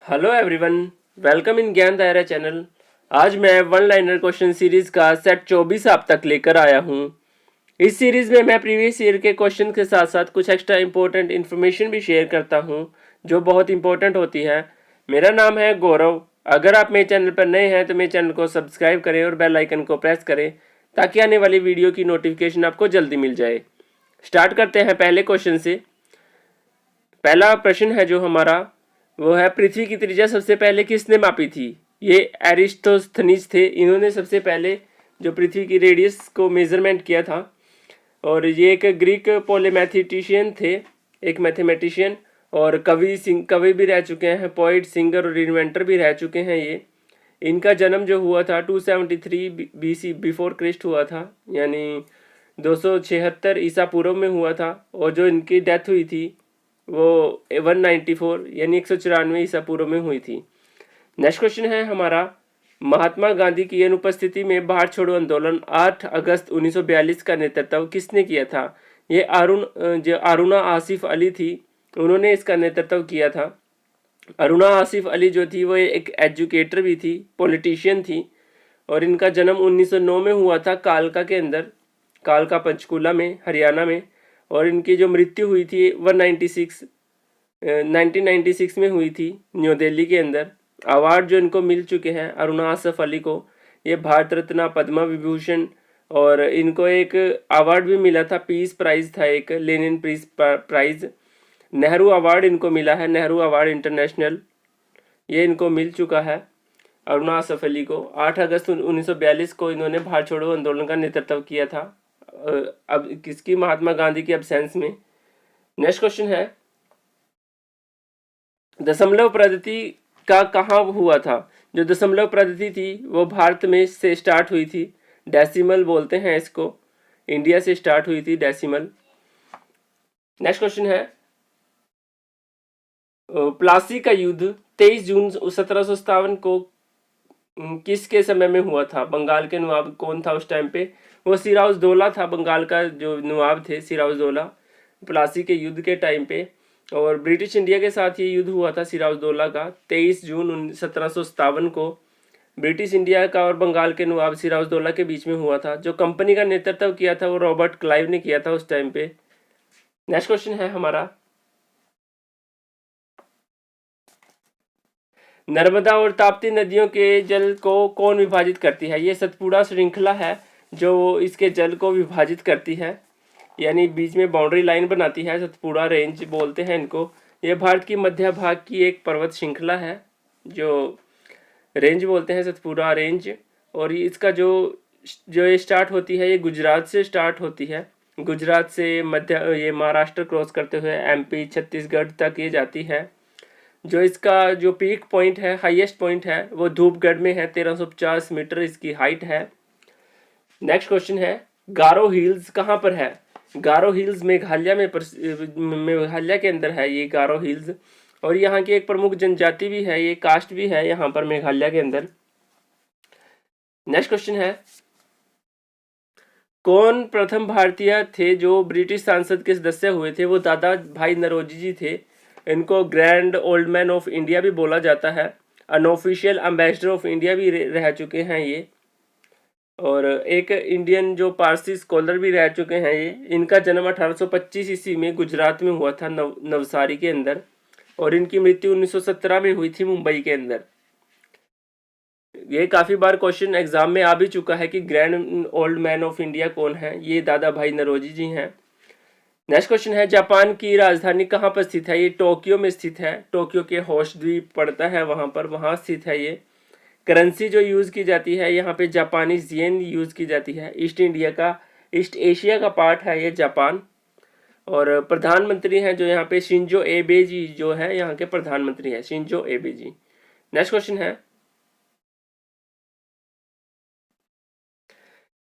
Hello everyone, welcome in ज्ञान दायरा channel. आज मैं वन लाइनर क्वेश्चन सीरीज का सेट 24 आप तक लेकर आया हूँ। इस सीरीज में मैं प्रीवियस ईयर के क्वेश्चन के साथ साथ कुछ एक्स्ट्रा इंपॉर्टेंट इन्फॉर्मेशन भी शेयर करता हूँ जो बहुत इंपॉर्टेंट होती है। मेरा नाम है गौरव। अगर आप मेरे चैनल पर नए हैं तो मेरे चैनल को सब्सक्राइब करें और बेल आइकन को प्रेस करें ताकि आने वाली वीडियो की नोटिफिकेशन आपको जल्दी मिल जाए। स्टार्ट करते हैं पहले क्वेश्चन से। पहला प्रश्न है जो हमारा वो है, पृथ्वी की त्रिज्या सबसे पहले किसने मापी थी? ये एरिस्टोस्थनीज थे। इन्होंने सबसे पहले जो पृथ्वी की रेडियस को मेजरमेंट किया था। और ये एक ग्रीक पोलेमैथेटिशियन थे, एक मैथमेटिशियन और कवि भी रह चुके हैं, पोइट, सिंगर और इन्वेंटर भी रह चुके हैं ये। इनका जन्म जो हुआ था 273 BC बिफोर क्रिस्ट हुआ था, यानी 276 ईसा पूर्व में हुआ था। और जो इनकी डेथ हुई थी वो 194 यानी 194 ईसा पूर्व में हुई थी। नेक्स्ट क्वेश्चन है हमारा, महात्मा गांधी की अनुपस्थिति में भारत छोड़ो आंदोलन 8 अगस्त 1942 का नेतृत्व किसने किया था? ये अरुणा आसिफ अली थी, उन्होंने इसका नेतृत्व किया था। अरुणा आसिफ अली जो थी वो एक एजुकेटर भी थी, पॉलिटिशियन थी। और इनका जन्म 1909 में हुआ था कालका के अंदर, कालका पंचकूला में, हरियाणा में। और इनकी जो मृत्यु हुई थी 1996 में हुई थी, न्यू दिल्ली के अंदर। अवार्ड जो इनको मिल चुके हैं अरुणा आसिफ अली को, ये भारत रत्न, पद्मा विभूषण, और इनको एक अवार्ड भी मिला था, पीस प्राइज था, एक Lenin peace prize. Nehru award इनको मिला है, नेहरू अवार्ड इंटरनेशनल, ये इनको मिल चुका है अरुणा आसिफ अली को। 8 अगस्त 1942 को इन्होंने भारत छोड़ो आंदोलन का नेतृत्व किया था, अब किसकी? महात्मा गांधी की एब्सेंस में। नेक्स्ट क्वेश्चन है, दशमलव पद्धति का कहाँ हुआ था? जो दशमलव पद्धति थी वो भारत में से स्टार्ट हुई थी, डेसिमल बोलते हैं इसको, इंडिया से स्टार्ट हुई थी डेसिमल। नेक्स्ट क्वेश्चन है, प्लासी का युद्ध 23 जून 1757 को किसके समय में हुआ था? बंगाल के नवाब कौन था उस टाइम पे? वो सिराजुद्दौला था, बंगाल का जो नवाब थे सिराजुद्दौला, प्लासी के युद्ध के टाइम पे। और ब्रिटिश इंडिया के साथ ये युद्ध हुआ था सिराजुद्दौला का 23 जून 1757 को। ब्रिटिश इंडिया का और बंगाल के नवाब सिराजुद्दौला के बीच में हुआ था। जो कंपनी का नेतृत्व किया था वो रॉबर्ट क्लाइव ने किया था उस टाइम पे। नेक्स्ट क्वेश्चन है हमारा, नर्मदा और ताप्ती नदियों के जल को कौन विभाजित करती है? ये सतपुड़ा श्रृंखला है जो इसके जल को विभाजित करती है, यानी बीच में बाउंड्री लाइन बनाती है, सतपुड़ा रेंज बोलते हैं इनको। ये भारत की मध्य भाग की एक पर्वत श्रृंखला है जो रेंज बोलते हैं, सतपुड़ा रेंज। और इसका जो ये स्टार्ट होती है, ये गुजरात से स्टार्ट होती है, गुजरात से ये महाराष्ट्र क्रॉस करते हुए MP छत्तीसगढ़ तक ये जाती है। जो इसका जो पीक पॉइंट है, हाईएस्ट पॉइंट है, वो धूपगढ़ में है, 1350 मीटर इसकी हाइट है। नेक्स्ट क्वेश्चन है, गारो हिल्स कहाँ पर है? गारो हिल्स मेघालय में, मेघालय के अंदर है ये गारो हिल्स। और यहाँ की एक प्रमुख जनजाति भी है, ये कास्ट भी है यहाँ पर मेघालय के अंदर। नेक्स्ट क्वेश्चन है, कौन प्रथम भारतीय थे जो ब्रिटिश संसद के सदस्य हुए थे? वो दादा भाई नौरोजी जी थे। इनको grand old man of India भी बोला जाता है, अनऑफिशियल एम्बेसडर ऑफ इंडिया भी रह चुके हैं ये। और एक इंडियन जो पारसी स्कॉलर भी रह चुके हैं ये। इनका जन्म 1825 ईस्वी में गुजरात में हुआ था, नवसारी के अंदर। और इनकी मृत्यु 1917 में हुई थी मुंबई के अंदर। ये काफ़ी बार क्वेश्चन एग्जाम में आ भी चुका है कि grand old man of India कौन है? ये दादा भाई नौरोजी जी हैं। नेक्स्ट क्वेश्चन है, जापान की राजधानी कहाँ पर स्थित है? ये टोक्यो में स्थित है, टोक्यो के होश द्वीप पड़ता है वहाँ पर, वहाँ स्थित है ये। करेंसी जो यूज़ की जाती है यहाँ पे जापानीज येन यूज़ की जाती है। ईस्ट एशिया का पार्ट है ये जापान। और प्रधानमंत्री हैं जो यहाँ पे शिंजो एबे जी, जो है यहाँ के प्रधानमंत्री हैं शिंजो एबे जी। नेक्स्ट क्वेश्चन है,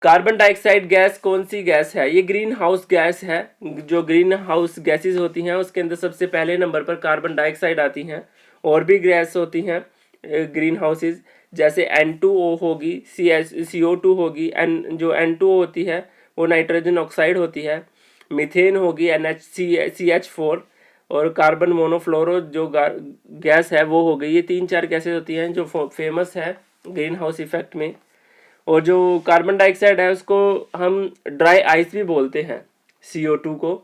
कार्बन डाइऑक्साइड गैस कौन सी गैस है? ये ग्रीन हाउस गैस है। जो ग्रीन हाउस गैसेज होती हैं उसके अंदर सबसे पहले नंबर पर कार्बन डाइऑक्साइड आती हैं। और भी गैस होती हैं ग्रीन हाउसेज, जैसे N2O होगी, CO2 होगी, जो N2O होती है वो नाइट्रोजन ऑक्साइड होती है। मीथेन होगी, CH4, और कार्बन मोनोफ्लोरो जो गैस है वो हो गई। ये 3-4 गैसेज होती हैं जो फेमस है ग्रीन हाउस इफेक्ट में। और जो कार्बन डाइऑक्साइड है उसको हम ड्राई आइस भी बोलते हैं, CO2 को।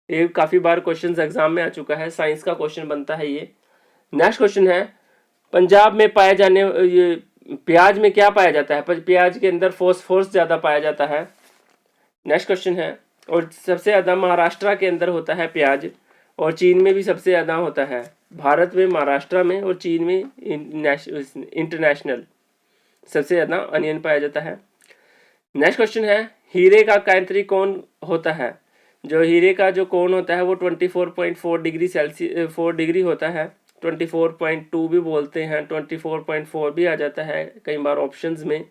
ये काफ़ी बार क्वेश्चन एग्जाम में आ चुका है, साइंस का क्वेश्चन बनता है ये। नेक्स्ट क्वेश्चन है, पंजाब में पाए जाने ये प्याज में क्या पाया जाता है? प्याज के अंदर फॉस्फोरस ज़्यादा पाया जाता है। नेक्स्ट क्वेश्चन है, और सबसे ज़्यादा महाराष्ट्र के अंदर होता है प्याज, और चीन में भी सबसे ज़्यादा होता है। भारत में, महाराष्ट्र में और चीन में इंटरनेशनल सबसे ज़्यादा अनियन पाया जाता है। नेक्स्ट क्वेश्चन है, हीरे का कांतरी कोण होता है? जो हीरे का जो कोण होता है वो 24.4 डिग्री सेल्सियस 4 डिग्री होता है। 24.2 भी बोलते हैं, 24.4 भी आ जाता है कई बार ऑप्शंस में।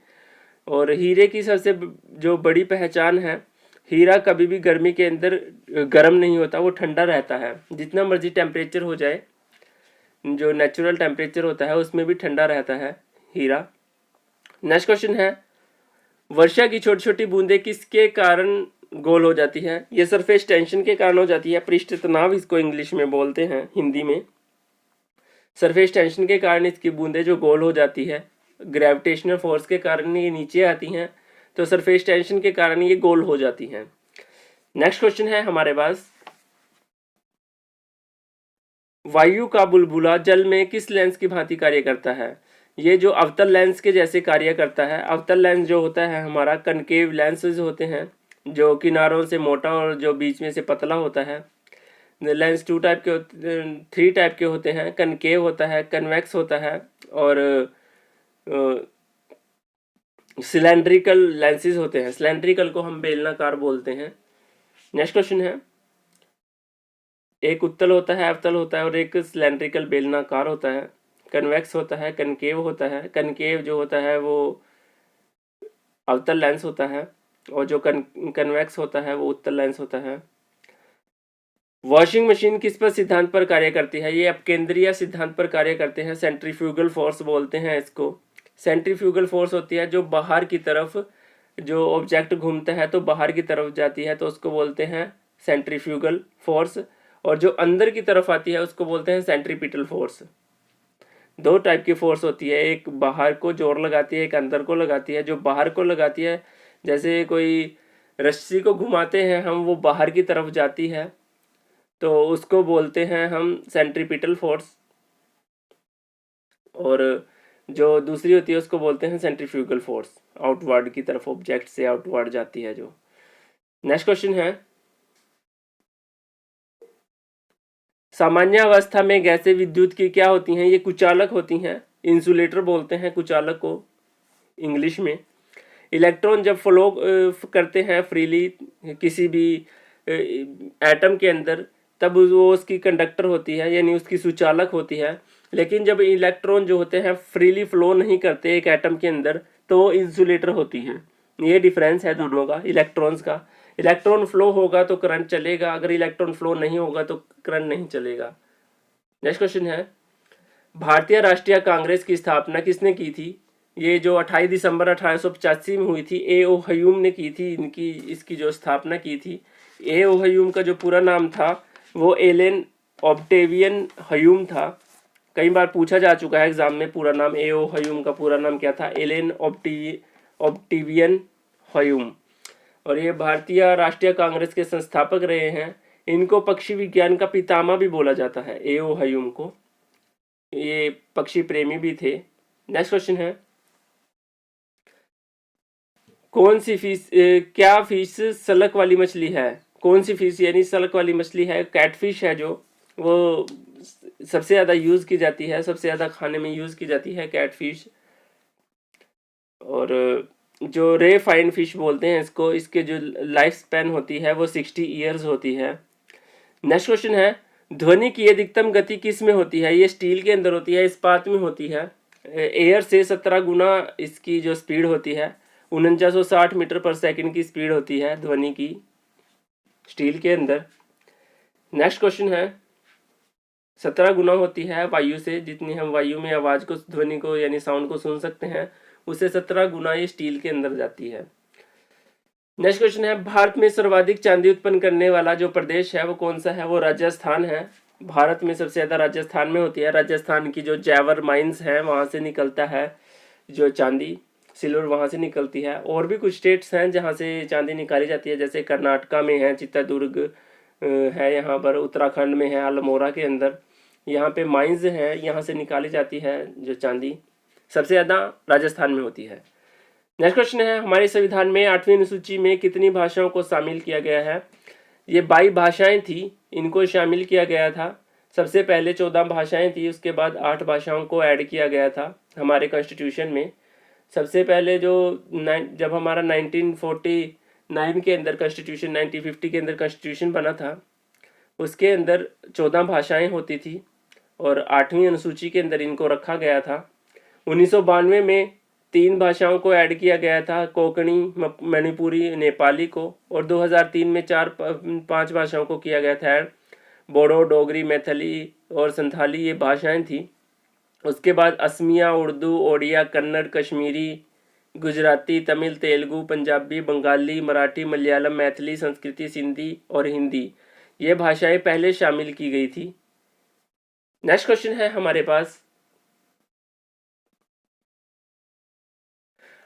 और हीरे की सबसे जो बड़ी पहचान है, हीरा कभी भी गर्मी के अंदर गर्म नहीं होता, वो ठंडा रहता है। जितना मर्जी टेम्परेचर हो जाए, जो नेचुरल टेम्परेचर होता है उसमें भी ठंडा रहता है हीरा। नेक्स्ट क्वेश्चन है, वर्षा की छोटी छोटी बूंदें किसके कारण गोल हो जाती है? ये सरफेस टेंशन के कारण हो जाती है, पृष्ठ तनाव इसको इंग्लिश में बोलते हैं, हिंदी में। सरफेस टेंशन के कारण इसकी बूंदें जो गोल हो जाती है, ग्रेविटेशनल फोर्स के कारण ये नीचे आती हैं, तो सरफेस टेंशन के कारण ये गोल हो जाती हैं। नेक्स्ट क्वेश्चन है हमारे पास, वायु का बुलबुला जल में किस लेंस की भांति कार्य करता है? ये जो अवतल लेंस के जैसे कार्य करता है। अवतल लेंस जो होता है हमारा, कनकेव लेंसेज होते हैं जो किनारों से मोटा और जो बीच में से पतला होता है। लेंस 2 टाइप के 3 टाइप के होते हैं, कनकेव होता है, कन्वेक्स होता है और सिलेंड्रिकल लेंसेज होते हैं। सिलेंड्रिकल को हम बेलनाकार बोलते हैं। नेक्स्ट क्वेश्चन है, एक उत्तल होता है, अवतल होता है और एक सिलेंड्रिकल बेलनाकार होता है। कन्वेक्स होता है, कनकेव होता है। कनकेव जो होता है वो अवतल लेंस होता है और जो कन्वेक्स होता है वो उत्तल लेंस होता है। वॉशिंग मशीन किस पर सिद्धांत पर कार्य करती है? ये अपकेंद्रीय सिद्धांत पर कार्य करते हैं, सेंट्रीफ्यूगल फोर्स बोलते हैं इसको। सेंट्रीफ्यूगल फोर्स होती है जो बाहर की तरफ, जो ऑब्जेक्ट घूमता है तो बाहर की तरफ जाती है तो उसको बोलते हैं सेंट्रीफ्यूगल फोर्स, और जो अंदर की तरफ आती है उसको बोलते हैं सेंट्रीपिटल फोर्स। 2 टाइप की फोर्स होती है, एक बाहर को जोर लगाती है, एक अंदर को लगाती है। जो बाहर को लगाती है, जैसे कोई रस्सी को घुमाते हैं हम, वो बाहर की तरफ जाती है तो उसको बोलते हैं हम सेंट्रीपिटल फोर्स, और जो दूसरी होती है उसको बोलते हैं सेंट्रीफ्यूगल फोर्स, आउटवर्ड की तरफ, ऑब्जेक्ट से आउटवर्ड जाती है जो। नेक्स्ट क्वेश्चन है, सामान्य अवस्था में गैसें विद्युत की क्या होती हैं? ये कुचालक होती हैं, इंसुलेटर बोलते हैं कुचालक को इंग्लिश में। इलेक्ट्रॉन जब फ्लो करते हैं फ्रीली किसी भी एटम के अंदर, तब वो उसकी कंडक्टर होती है, यानी उसकी सुचालक होती है। लेकिन जब इलेक्ट्रॉन जो होते हैं फ्रीली फ्लो नहीं करते एक एटम के अंदर, तो वो इंसुलेटर होती हैं। ये डिफरेंस है दोनों का, इलेक्ट्रॉन्स का। इलेक्ट्रॉन फ्लो होगा तो करंट चलेगा, अगर इलेक्ट्रॉन फ्लो नहीं होगा तो करंट नहीं चलेगा। नेक्स्ट क्वेश्चन है, भारतीय राष्ट्रीय कांग्रेस की स्थापना किसने की थी? ये जो 28 दिसंबर 1885 में हुई थी, A.O. ह्यूम ने की थी इसकी जो स्थापना की थी। A.O. ह्यूम का जो पूरा नाम था वो एलेन ऑक्टेवियन ह्यूम था। कई बार पूछा जा चुका है एग्जाम में, पूरा नाम A.O. ह्यूम का पूरा नाम क्या था? Allan Octavian Hume. और ये भारतीय राष्ट्रीय कांग्रेस के संस्थापक रहे हैं। इनको पक्षी विज्ञान का पितामह भी बोला जाता है, A.O. ह्यूम को। ये पक्षी प्रेमी भी थे। नेक्स्ट क्वेश्चन है, कौन सी फिश क्या फिश सलक वाली मछली है? कौन सी फिश यानी सलक वाली मछली है? कैटफिश है, जो वो सबसे ज़्यादा यूज़ की जाती है, सबसे ज़्यादा खाने में यूज़ की जाती है कैटफिश। और जो रे फाइन फिश बोलते हैं इसको, इसके जो लाइफ स्पैन होती है वो 60 ईयर्स होती है। नेक्स्ट क्वेश्चन है, ध्वनि की अधिकतम गति किस में होती है? ये स्टील के अंदर होती है, इस्पात में होती है। एयर से 17 गुना इसकी जो स्पीड होती है, 4960 मीटर पर सेकंड की स्पीड होती है ध्वनि की, स्टील के अंदर। नेक्स्ट क्वेश्चन है, 17 गुना होती है वायु से, जितनी हम वायु में आवाज़ को, ध्वनि को यानी साउंड को सुन सकते हैं, उससे 17 गुना ये स्टील के अंदर जाती है। नेक्स्ट क्वेश्चन है, भारत में सर्वाधिक चांदी उत्पन्न करने वाला जो प्रदेश है वो कौन सा है? वो राजस्थान है। भारत में सबसे ज़्यादा राजस्थान में होती है। राजस्थान की जो जैवर माइंस हैं वहाँ से निकलता है जो चांदी, सिल्वर वहाँ से निकलती है। और भी कुछ स्टेट्स हैं जहाँ से चांदी निकाली जाती है, जैसे कर्नाटका में है, चित्रदुर्ग है, यहाँ पर उत्तराखंड में है, अल्मोड़ा के अंदर, यहाँ पे माइंस हैं, यहाँ से निकाली जाती है जो चांदी, सबसे ज़्यादा राजस्थान में होती है। नेक्स्ट क्वेश्चन है, हमारे संविधान में 8वीं अनुसूची में कितनी भाषाओं को शामिल किया गया है? ये 22 भाषाएं थी, इनको शामिल किया गया था। सबसे पहले 14 भाषाएं थी, उसके बाद 8 भाषाओं को ऐड किया गया था हमारे कॉन्स्टिट्यूशन में। सबसे पहले जब हमारा 1949 के अंदर कॉन्स्टिट्यूशन, 1950 के अंदर कॉन्स्टिट्यूशन बना था, उसके अंदर 14 भाषाएं होती थी और 8वीं अनुसूची के अंदर इनको रखा गया था। 1992 में 3 भाषाओं को ऐड किया गया था, कोंकणी, मणिपुरी, नेपाली को, और 2003 में 5 भाषाओं को किया गया था ऐड। बोडो, डोगरी, मैथिली और संथाली ये भाषाएं थी। उसके बाद असमिया, उर्दू, ओडिया, कन्नड़, कश्मीरी, गुजराती, तमिल, तेलुगु, पंजाबी, बंगाली, मराठी, मलयालम, मैथिली, संस्कृति, सिंधी और हिंदी, ये भाषाएं पहले शामिल की गई थी। नेक्स्ट क्वेश्चन है हमारे पास,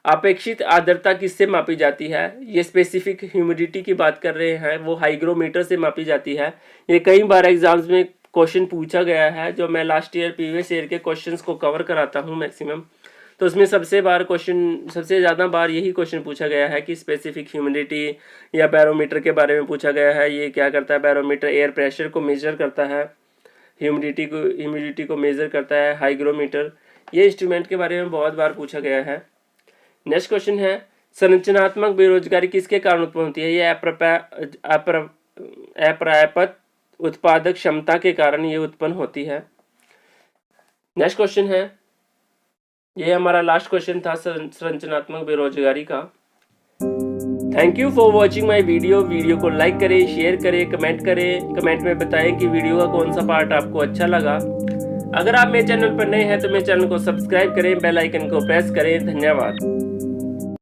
अपेक्षित आर्द्रता किससे मापी जाती है? ये स्पेसिफिक ह्यूमिडिटी की बात कर रहे हैं, वो हाइग्रोमीटर से मापी जाती है। ये कई बार एग्जाम्स में क्वेश्चन पूछा गया है, जो मैं लास्ट ईयर प्रीवियस ईयर के क्वेश्चंस को कवर कराता हूँ मैक्सिमम, तो उसमें सबसे ज़्यादा बार यही क्वेश्चन पूछा गया है कि स्पेसिफिक ह्यूमिडिटी या बैरोमीटर के बारे में पूछा गया है। ये क्या करता है? बैरोमीटर एयर प्रेशर को मेजर करता है, ह्यूमिडिटी को मेजर करता है हाइग्रोमीटर। ये इंस्ट्रूमेंट के बारे में बहुत बार पूछा गया है। नेक्स्ट क्वेश्चन है, संरचनात्मक बेरोजगारी किसके कारण उत्पन्न होती है? ये अपर्याप्त उत्पादक क्षमता के कारण ये उत्पन्न होती है। नेक्स्ट क्वेश्चन है, ये हमारा लास्ट क्वेश्चन था संरचनात्मक बेरोजगारी का। Thank you for watching my video को लाइक करें, शेयर करें, कमेंट करें, कमेंट में बताएं कि वीडियो का कौन सा पार्ट आपको अच्छा लगा। अगर आप मेरे चैनल पर नए हैं तो मेरे चैनल को सब्सक्राइब करें, बेल आइकन को प्रेस करें। धन्यवाद।